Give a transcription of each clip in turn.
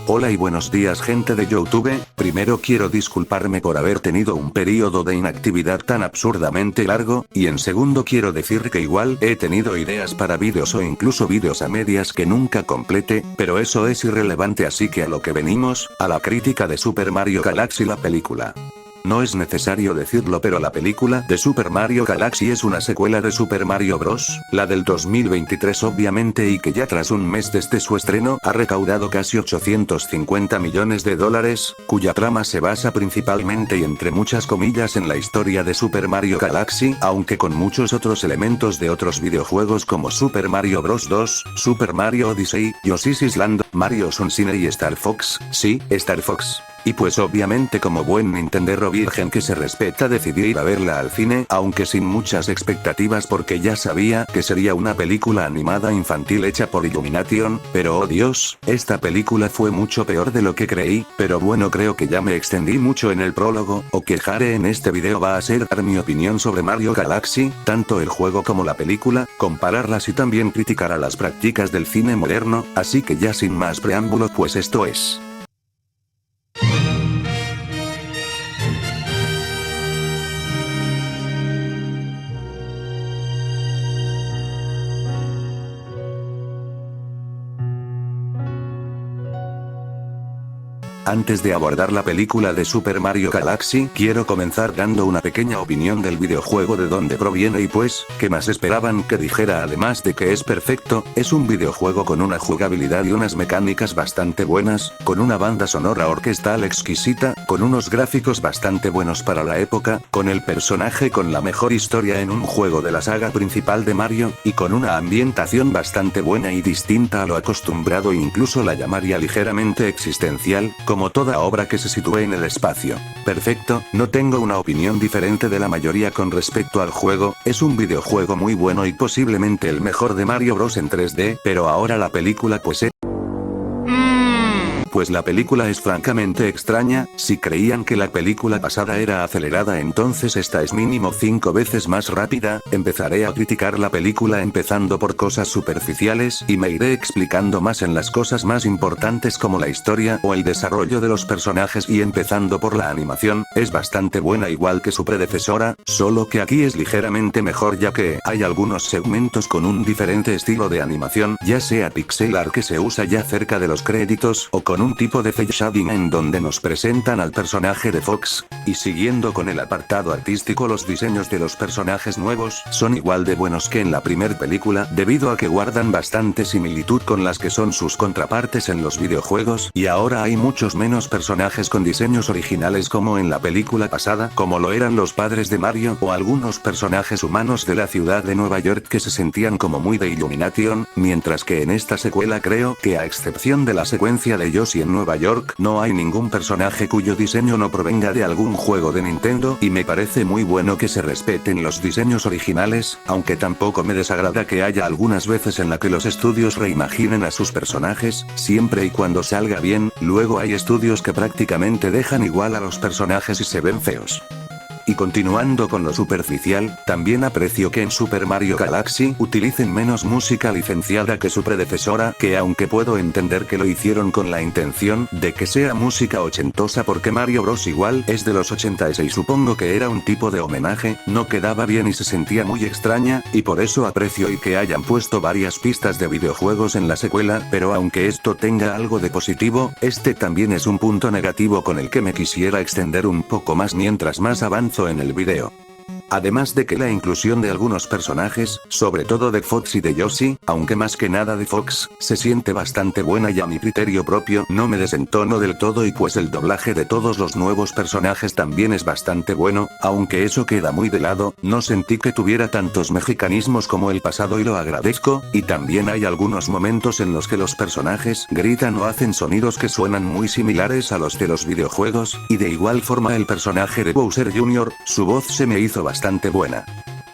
Hola y buenos días gente de YouTube, primero quiero disculparme por haber tenido un periodo de inactividad tan absurdamente largo, y en segundo quiero decir que igual he tenido ideas para vídeos o incluso vídeos a medias que nunca complete, pero eso es irrelevante, así que a lo que venimos, a la crítica de Super Mario Galaxy la película. No es necesario decirlo, pero la película de Super Mario Galaxy es una secuela de Super Mario Bros., la del 2023 obviamente, y que ya tras un mes desde su estreno ha recaudado casi 850 millones de dólares, cuya trama se basa principalmente y entre muchas comillas en la historia de Super Mario Galaxy, aunque con muchos otros elementos de otros videojuegos como Super Mario Bros. 2, Super Mario Odyssey, Yoshi's Island, Mario Sunshine y Star Fox, sí, Star Fox. Y pues obviamente como buen Nintendero virgen que se respeta decidí ir a verla al cine, aunque sin muchas expectativas porque ya sabía que sería una película animada infantil hecha por Illumination, pero oh Dios, esta película fue mucho peor de lo que creí, pero bueno, creo que ya me extendí mucho en el prólogo, o que haré en este video va a ser dar mi opinión sobre Mario Galaxy, tanto el juego como la película, compararlas y también criticar a las prácticas del cine moderno, así que ya sin más preámbulo pues esto es... Antes de abordar la película de Super Mario Galaxy, quiero comenzar dando una pequeña opinión del videojuego, de dónde proviene y pues, ¿qué más esperaban que dijera? Además de que es perfecto, es un videojuego con una jugabilidad y unas mecánicas bastante buenas, con una banda sonora orquestal exquisita, con unos gráficos bastante buenos para la época, con el personaje con la mejor historia en un juego de la saga principal de Mario, y con una ambientación bastante buena y distinta a lo acostumbrado e incluso la llamaría ligeramente existencial, como toda obra que se sitúe en el espacio. Perfecto, no tengo una opinión diferente de la mayoría con respecto al juego, es un videojuego muy bueno y posiblemente el mejor de Mario Bros en 3D, pero ahora la película pues la película es francamente extraña. Si creían que la película pasada era acelerada, entonces esta es mínimo 5 veces más rápida. Empezaré a criticar la película empezando por cosas superficiales y me iré explicando más en las cosas más importantes como la historia o el desarrollo de los personajes, y empezando por la animación, es bastante buena igual que su predecesora, solo que aquí es ligeramente mejor ya que hay algunos segmentos con un diferente estilo de animación, ya sea pixel art que se usa ya cerca de los créditos o con un tipo de cel shading en donde nos presentan al personaje de Fox, y siguiendo con el apartado artístico, los diseños de los personajes nuevos son igual de buenos que en la primer película debido a que guardan bastante similitud con las que son sus contrapartes en los videojuegos, y ahora hay muchos menos personajes con diseños originales como en la película pasada, como lo eran los padres de Mario o algunos personajes humanos de la ciudad de Nueva York que se sentían como muy de Illumination, mientras que en esta secuela creo que a excepción de la secuencia de Yoshi en Nueva York, no hay ningún personaje cuyo diseño no provenga de algún juego de Nintendo, y me parece muy bueno que se respeten los diseños originales, aunque tampoco me desagrada que haya algunas veces en la que los estudios reimaginen a sus personajes, siempre y cuando salga bien. Luego hay estudios que prácticamente dejan igual a los personajes y se ven feos. Y continuando con lo superficial, también aprecio que en Super Mario Galaxy utilicen menos música licenciada que su predecesora, que aunque puedo entender que lo hicieron con la intención de que sea música ochentosa porque Mario Bros igual es de los 86, supongo que era un tipo de homenaje, no quedaba bien y se sentía muy extraña, y por eso aprecio y que hayan puesto varias pistas de videojuegos en la secuela, pero aunque esto tenga algo de positivo, este también es un punto negativo con el que me quisiera extender un poco más mientras más avanzo en el video. Además de que la inclusión de algunos personajes, sobre todo de Fox y de Yoshi, aunque más que nada de Fox, se siente bastante buena y a mi criterio propio no me desentono del todo, y pues el doblaje de todos los nuevos personajes también es bastante bueno, aunque eso queda muy de lado, no sentí que tuviera tantos mexicanismos como el pasado y lo agradezco, y también hay algunos momentos en los que los personajes gritan o hacen sonidos que suenan muy similares a los de los videojuegos, y de igual forma el personaje de Bowser Jr., su voz se me hizo bastante buena.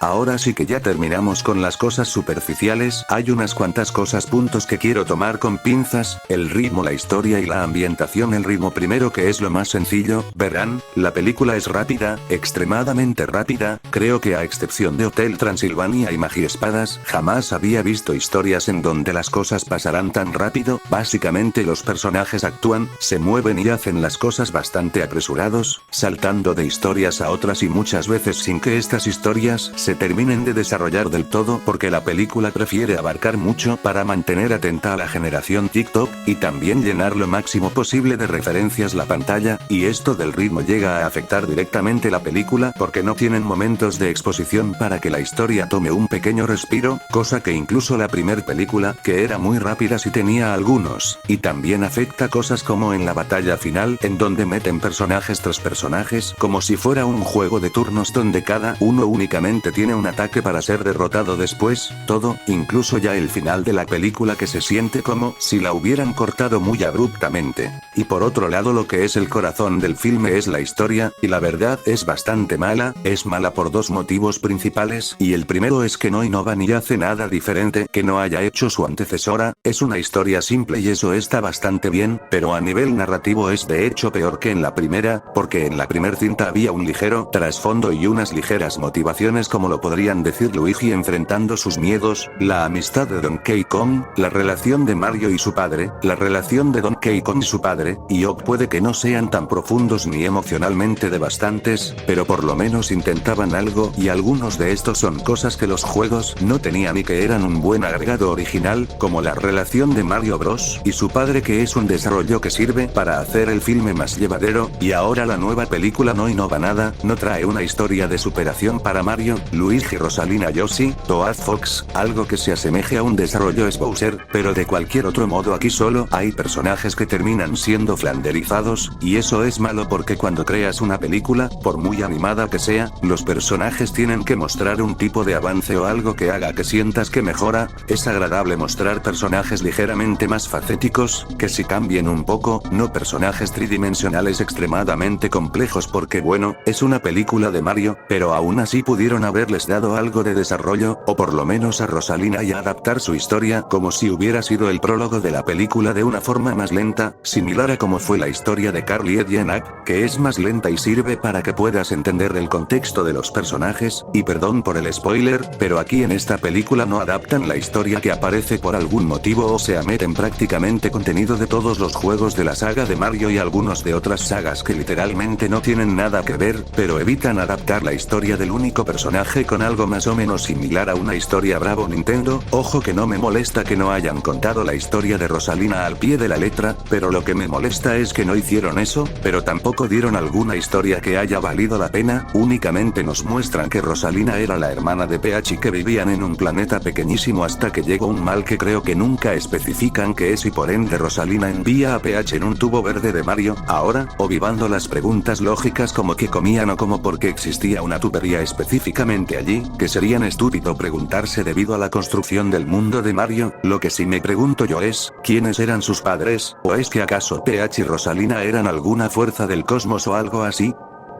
Ahora sí que ya terminamos con las cosas superficiales, hay unas cuantas puntos que quiero tomar con pinzas, el ritmo, la historia y la ambientación. El ritmo primero, que es lo más sencillo, verán, la película es rápida, extremadamente rápida, creo que a excepción de Hotel Transilvania y Magiespadas, jamás había visto historias en donde las cosas pasarán tan rápido. Básicamente los personajes actúan, se mueven y hacen las cosas bastante apresurados, saltando de historias a otras y muchas veces sin que estas historias se terminen de desarrollar del todo, porque la película prefiere abarcar mucho para mantener atenta a la generación TikTok, y también llenar lo máximo posible de referencias la pantalla, y esto del ritmo llega a afectar directamente la película porque no tienen momentos de exposición para que la historia tome un pequeño respiro, cosa que incluso la primer película, que era muy rápida, sí tenía algunos, y también afecta cosas como en la batalla final, en donde meten personajes tras personajes, como si fuera un juego de turnos donde cada uno únicamente tiene un ataque para ser derrotado después, todo, incluso ya el final de la película, que se siente como si la hubieran cortado muy abruptamente. Y por otro lado, lo que es el corazón del filme es la historia, y la verdad es bastante mala, es mala por dos motivos principales, y el primero es que no innova ni hace nada diferente que no haya hecho su antecesora, es una historia simple y eso está bastante bien, pero a nivel narrativo es de hecho peor que en la primera, porque en la primer cinta había un ligero trasfondo y unas ligeras motivaciones, como lo podrían decir Luigi enfrentando sus miedos, la amistad de Donkey Kong, la relación de Mario y su padre, la relación de Donkey Kong y su padre, y Oak puede que no sean tan profundos ni emocionalmente devastantes, pero por lo menos intentaban algo, y algunos de estos son cosas que los juegos no tenían y que eran un buen agregado original, como la relación de Mario Bros. Y su padre, que es un desarrollo que sirve para hacer el filme más llevadero, y ahora la nueva película no innova nada, no trae una historia de superación para Mario, Luigi, Rosalina, Yoshi, Toad Fox, algo que se asemeje a un desarrollo es Bowser, pero de cualquier otro modo aquí solo hay personajes que terminan siendo flanderizados, y eso es malo porque cuando creas una película, por muy animada que sea, los personajes tienen que mostrar un tipo de avance o algo que haga que sientas que mejora, es agradable mostrar personajes ligeramente más facéticos, que si cambien un poco, no personajes tridimensionales extremadamente complejos, porque bueno, es una película de Mario, pero aún así pudieron haberles dado algo de desarrollo, o por lo menos a Rosalina, y adaptar su historia como si hubiera sido el prólogo de la película de una forma más lenta, similar a como fue la historia de Carly y Jack, que es más lenta y sirve para que puedas entender el contexto de los personajes, y perdón por el spoiler, pero aquí en esta película no adaptan la historia que aparece por algún motivo, o sea, meten prácticamente contenido de todos los juegos de la saga de Mario y algunos de otras sagas que literalmente no tienen nada que ver, pero evitan adaptar la historia del único personaje con algo más o menos similar a una historia. Bravo Nintendo, ojo que no me molesta que no hayan contado la historia de Rosalina al pie de la letra, pero lo que me molesta es que no hicieron eso, pero tampoco dieron alguna historia que haya valido la pena, únicamente nos muestran que Rosalina era la hermana de Peach y que vivían en un planeta pequeñísimo hasta que llegó un mal que creo que nunca especifican qué es, y por ende Rosalina envía a Peach en un tubo verde de Mario, ahora, ovivando las preguntas lógicas como qué comían o como por qué existía una tubería específicamente allí, que serían estúpido preguntarse debido a la construcción del mundo de Mario. Lo que sí me pregunto yo es, ¿quiénes eran sus padres? ¿O es que acaso Peach y Rosalina eran alguna fuerza del cosmos o algo así?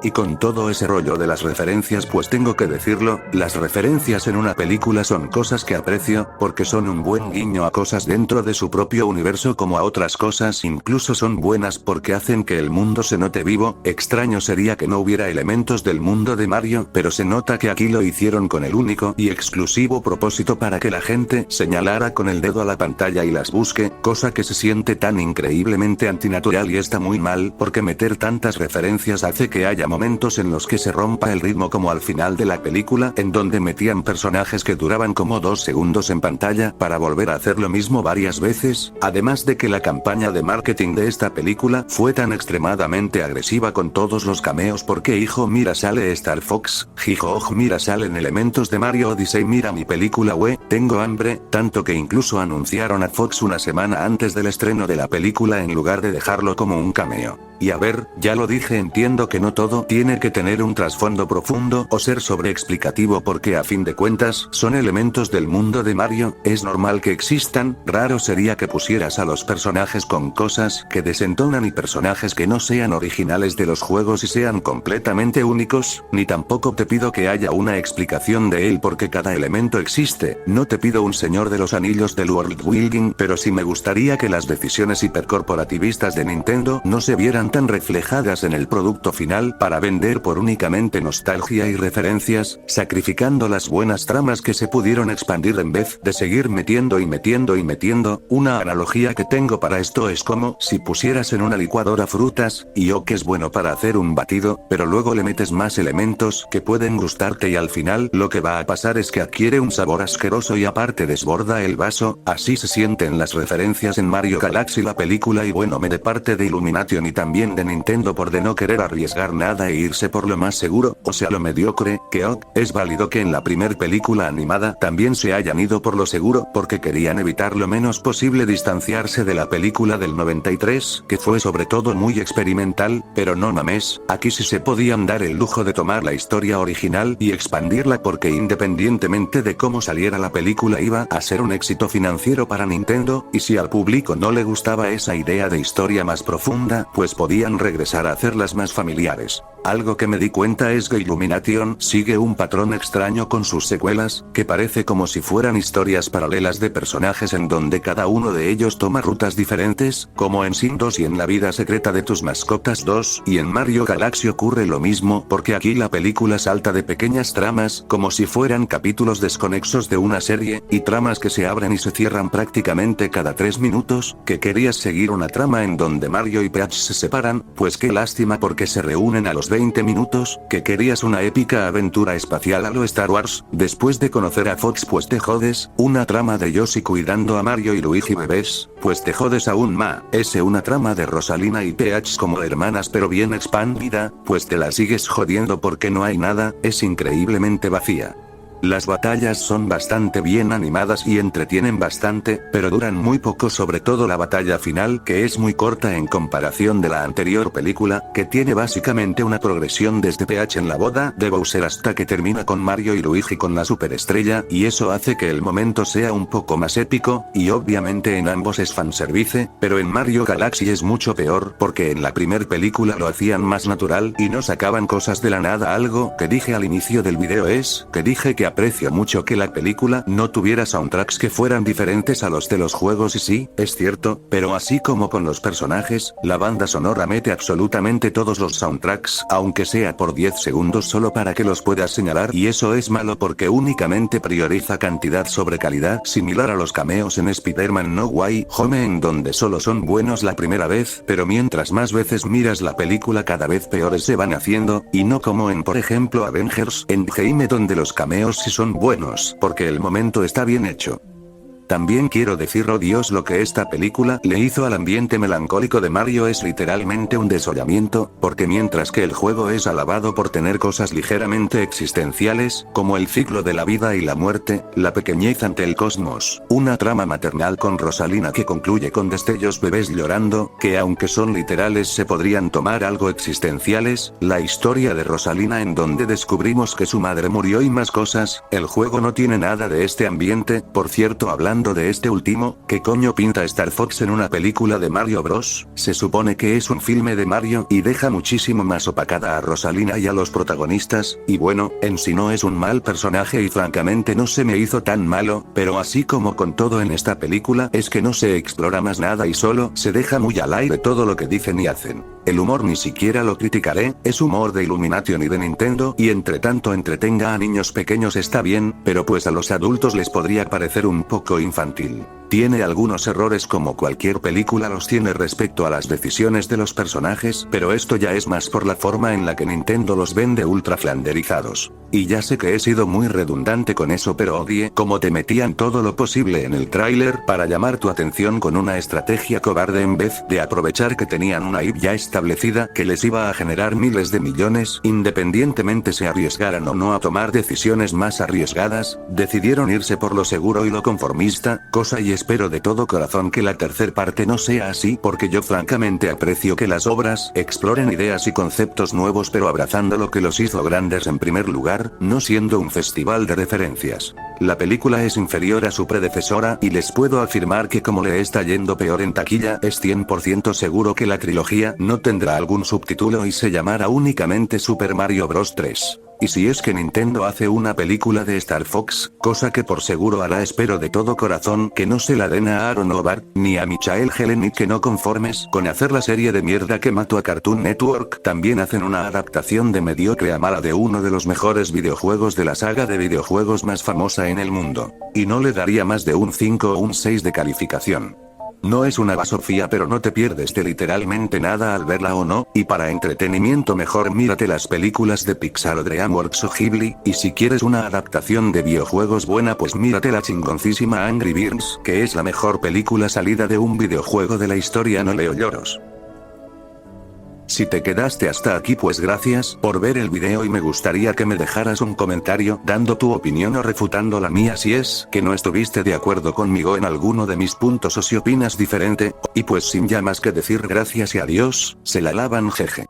Y con todo ese rollo de las referencias, pues tengo que decirlo, las referencias en una película son cosas que aprecio, porque son un buen guiño a cosas dentro de su propio universo, como a otras cosas incluso son buenas porque hacen que el mundo se note vivo. Extraño sería que no hubiera elementos del mundo de Mario, pero se nota que aquí lo hicieron con el único y exclusivo propósito para que la gente señalara con el dedo a la pantalla y las busque, cosa que se siente tan increíblemente antinatural y está muy mal, porque meter tantas referencias hace que haya momentos en los que se rompa el ritmo, como al final de la película, en donde metían personajes que duraban como 2 segundos en pantalla para volver a hacer lo mismo varias veces, además de que la campaña de marketing de esta película fue tan extremadamente agresiva con todos los cameos, porque hijo mira sale Star Fox, hijo mira salen elementos de Mario Odyssey, mira mi película tengo hambre, tanto que incluso anunciaron a Fox una semana antes del estreno de la película en lugar de dejarlo como un cameo. Y a ver, ya lo dije, entiendo que no todo todo tiene que tener un trasfondo profundo o ser sobreexplicativo porque a fin de cuentas son elementos del mundo de Mario, es normal que existan, raro sería que pusieras a los personajes con cosas que desentonan y personajes que no sean originales de los juegos y sean completamente únicos, ni tampoco te pido que haya una explicación de él porque cada elemento existe, no te pido un Señor de los Anillos del world building, pero sí me gustaría que las decisiones hipercorporativistas de Nintendo no se vieran tan reflejadas en el producto final para vender por únicamente nostalgia y referencias, sacrificando las buenas tramas que se pudieron expandir en vez de seguir metiendo y metiendo y metiendo. Una analogía que tengo para esto es como si pusieras en una licuadora frutas, y que es bueno para hacer un batido, pero luego le metes más elementos que pueden gustarte y al final lo que va a pasar es que adquiere un sabor asqueroso y aparte desborda el vaso, así se sienten las referencias en Mario Galaxy la película y bueno me de parte de Illumination y también de Nintendo por de no querer arriesgar nada e irse por lo más seguro, o sea lo mediocre, que es válido que en la primer película animada también se hayan ido por lo seguro porque querían evitar lo menos posible distanciarse de la película del 93, que fue sobre todo muy experimental, pero no mames, aquí sí se podían dar el lujo de tomar la historia original y expandirla porque independientemente de cómo saliera la película iba a ser un éxito financiero para Nintendo, y si al público no le gustaba esa idea de historia más profunda, pues podían regresar a hacerlas más familiares. Algo que me di cuenta es que Illumination sigue un patrón extraño con sus secuelas, que parece como si fueran historias paralelas de personajes en donde cada uno de ellos toma rutas diferentes, como en Sin 2 y en La vida secreta de tus mascotas 2, y en Mario Galaxy ocurre lo mismo porque aquí la película salta de pequeñas tramas, como si fueran capítulos desconexos de una serie, y tramas que se abren y se cierran prácticamente cada 3 minutos, que querías seguir una trama en donde Mario y Peach se separan, pues qué lástima porque se reúnen a los 20 minutos, que querías una épica aventura espacial a lo Star Wars, después de conocer a Fox pues te jodes, una trama de Yoshi cuidando a Mario y Luigi bebés, pues te jodes aún más, una trama de Rosalina y Peach como hermanas pero bien expandida, pues te la sigues jodiendo porque no hay nada, es increíblemente vacía. Las batallas son bastante bien animadas y entretienen bastante, pero duran muy poco, sobre todo la batalla final que es muy corta en comparación de la anterior película, que tiene básicamente una progresión desde Peach en la boda de Bowser hasta que termina con Mario y Luigi con la superestrella, y eso hace que el momento sea un poco más épico, y obviamente en ambos es fanservice, pero en Mario Galaxy es mucho peor porque en la primer película lo hacían más natural y no sacaban cosas de la nada. Algo que dije al inicio del video es que dije que aprecio mucho que la película no tuviera soundtracks que fueran diferentes a los de los juegos y sí, es cierto, pero así como con los personajes, la banda sonora mete absolutamente todos los soundtracks, aunque sea por 10 segundos solo para que los puedas señalar, y eso es malo porque únicamente prioriza cantidad sobre calidad, similar a los cameos en Spider-Man No Way Home en donde solo son buenos la primera vez, pero mientras más veces miras la película cada vez peores se van haciendo, y no como en por ejemplo Avengers Endgame donde los cameos sí son buenos, porque el momento está bien hecho. También quiero decir, oh Dios, lo que esta película le hizo al ambiente melancólico de Mario es literalmente un desollamiento, porque mientras que el juego es alabado por tener cosas ligeramente existenciales, como el ciclo de la vida y la muerte, la pequeñez ante el cosmos, una trama maternal con Rosalina que concluye con destellos bebés llorando, que aunque son literales se podrían tomar algo existenciales, la historia de Rosalina en donde descubrimos que su madre murió y más cosas, el juego no tiene nada de este ambiente. Por cierto, hablando de este último, ¿qué coño pinta Star Fox en una película de Mario Bros? Se supone que es un filme de Mario y deja muchísimo más opacada a Rosalina y a los protagonistas, y bueno, en sí no es un mal personaje y francamente no se me hizo tan malo, pero así como con todo en esta película es que no se explora más nada y solo se deja muy al aire todo lo que dicen y hacen. El humor ni siquiera lo criticaré, es humor de Illumination y de Nintendo y entre tanto entretenga a niños pequeños está bien, pero pues a los adultos les podría parecer un poco infantil. Tiene algunos errores como cualquier película los tiene respecto a las decisiones de los personajes, pero esto ya es más por la forma en la que Nintendo los vende ultra flanderizados. Y ya sé que he sido muy redundante con eso, pero odie cómo te metían todo lo posible en el tráiler para llamar tu atención con una estrategia cobarde en vez de aprovechar que tenían una IP ya establecida establecida que les iba a generar miles de millones independientemente se arriesgaran o no a tomar decisiones más arriesgadas, decidieron irse por lo seguro y lo conformista, cosa y espero de todo corazón que la tercer parte no sea así porque yo francamente aprecio que las obras exploren ideas y conceptos nuevos pero abrazando lo que los hizo grandes en primer lugar, no siendo un festival de referencias. La película es inferior a su predecesora y les puedo afirmar que como le está yendo peor en taquilla es 100% seguro que la trilogía no tendrá algún subtítulo y se llamará únicamente Super Mario Bros. 3. Y si es que Nintendo hace una película de Star Fox, cosa que por seguro hará espero de todo corazón que no se la den a Aaron Hobart, ni a Michael Helen que no conformes con hacer la serie de mierda que mató a Cartoon Network, también hacen una adaptación de mediocre a mala de uno de los mejores videojuegos de la saga de videojuegos más famosa en el mundo. Y no le daría más de un 5 o un 6 de calificación. No es una basofía pero no te pierdes de literalmente nada al verla o no, y para entretenimiento mejor mírate las películas de Pixar o DreamWorks o Ghibli, y si quieres una adaptación de videojuegos buena pues mírate la chingoncísima Angry Birds, que es la mejor película salida de un videojuego de la historia no leo lloros. Si te quedaste hasta aquí pues gracias por ver el video y me gustaría que me dejaras un comentario dando tu opinión o refutando la mía si es que no estuviste de acuerdo conmigo en alguno de mis puntos o si opinas diferente, y pues sin ya más que decir gracias y adiós, se la lavan jeje.